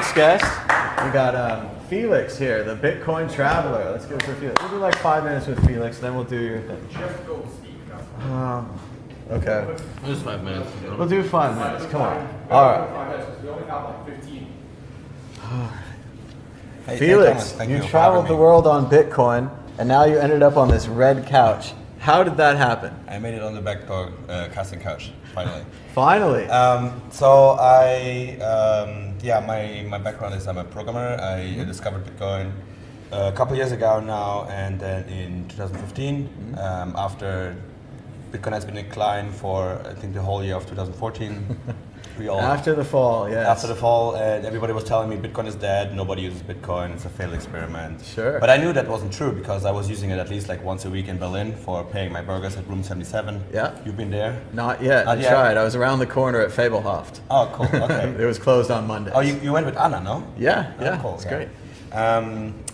next guest, we got Felix here, the Bitcoin traveler. Let's go for Felix. We'll do like 5 minutes with Felix, then we'll do your thing. Just go speak now. Okay. Just 5 minutes. We'll do 5 minutes. Come on. All right. 5 minutes, we only have like 15. Hey, Felix, you traveled the world on Bitcoin, and now you ended up on this red couch. How did that happen? I made it on the backdoor casting couch, finally. Finally. So my background is I'm a programmer. I discovered Bitcoin a couple years ago now, and then in 2015, after Bitcoin has been in decline for I think the whole year of 2014. After the fall, yes. After the fall, everybody was telling me Bitcoin is dead, nobody uses Bitcoin, it's a failed experiment. Sure. But I knew that wasn't true because I was using it at least like once a week in Berlin for paying my burgers at room 77. Yeah. You've been there? Not yet. I tried. I was around the corner at Fabelhoft. Oh, cool. Okay. It was closed on Monday. Oh, you went with Anna, no? Yeah, yeah. Cool. It's great.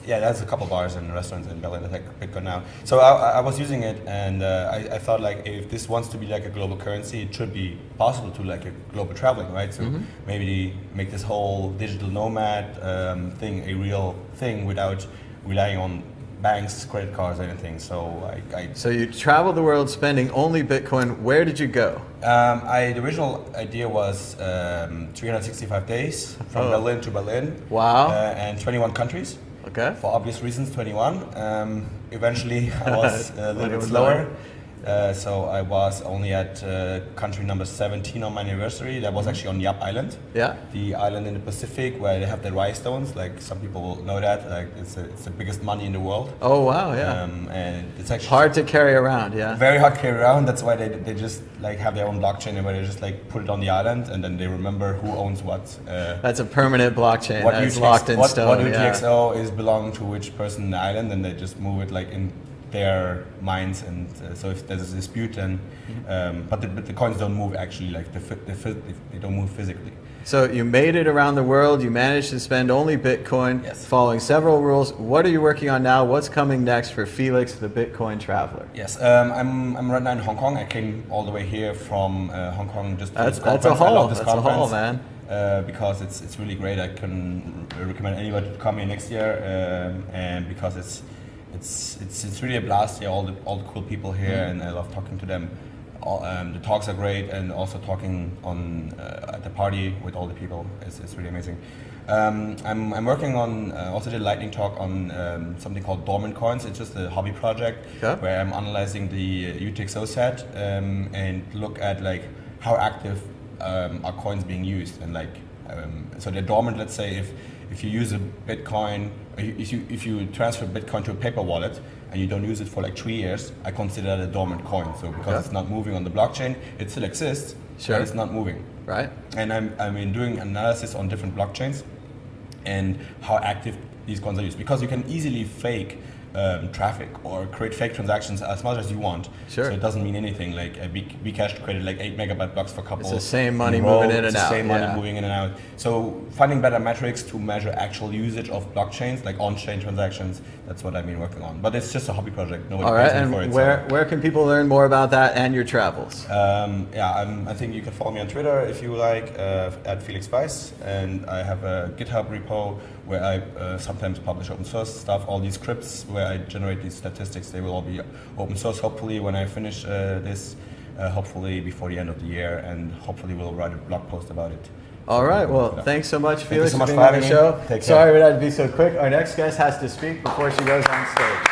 Yeah, there's a couple bars and restaurants in Berlin that take Bitcoin now. So I was using it, and I thought like if this wants to be like a global currency, it should be possible to like a global traveling, right? So maybe make this whole digital nomad thing a real thing without relying on banks, credit cards, or anything. So So you traveled the world spending only Bitcoin. Where did you go? The original idea was 365 days from Berlin to Berlin. Wow. And 21 countries. Okay. For obvious reasons, 21. Eventually, I was a little bit slower. So I was only at country number 17 on my anniversary. That was actually on Yap Island. Yeah. The island in the Pacific where they have the rice stones. Like some people will know that. Like it's the biggest money in the world. Oh wow, yeah. And it's actually hard to carry around, yeah. Very hard to carry around. That's why they just like have their own blockchain and where they just like put it on the island and then they remember who owns what. That's a permanent blockchain. That's locked in stone. What UTXO is belonging to which person in the island, and they just move it like in their minds, and so if there's a dispute, then but the coins don't move actually, like they don't move physically. So you made it around the world. You managed to spend only Bitcoin, yes, following several rules. What are you working on now? What's coming next for Felix, the Bitcoin traveler? Yes, I'm right now in Hong Kong. I came all the way here from Hong Kong just to this conference. That's a haul. I love this that's conference, a haul, man. because it's really great. I can recommend anybody to come here next year, and because it's really a blast here. All the cool people here, and I love talking to them. The talks are great, and also talking on at the party with all the people is really amazing. I'm working on also did a lightning talk on something called dormant coins. It's just a hobby project where I'm analyzing the UTXO set and look at like how active are coins being used, and like so they're dormant. Let's say if you use a Bitcoin, if you transfer Bitcoin to a paper wallet and you don't use it for like 3 years, I consider that a dormant coin. So because it's not moving on the blockchain, it still exists, but it's not moving. Right. And I'm doing analysis on different blockchains and how active these coins are used, because you can easily fake traffic or create fake transactions as much as you want. Sure. So it doesn't mean anything. Like Bcash created like 8 megabyte blocks for a couple. It's the same money moving in and out. It's the same money moving in and out. So finding better metrics to measure actual usage of blockchains, like on-chain transactions, that's what I've been working on. But it's just a hobby project. Nobody pays me for it. Where can people learn more about that and your travels? I think you can follow me on Twitter if you like, at Felix Weis, and I have a GitHub repo where I sometimes publish open source stuff. All these scripts where I generate these statistics, they will all be open source hopefully when I finish this, hopefully before the end of the year, and hopefully we'll write a blog post about it. All right, well, thanks so much, Felix, for being on the show. Take care. Sorry we had to be so quick. Our next guest has to speak before she goes on stage.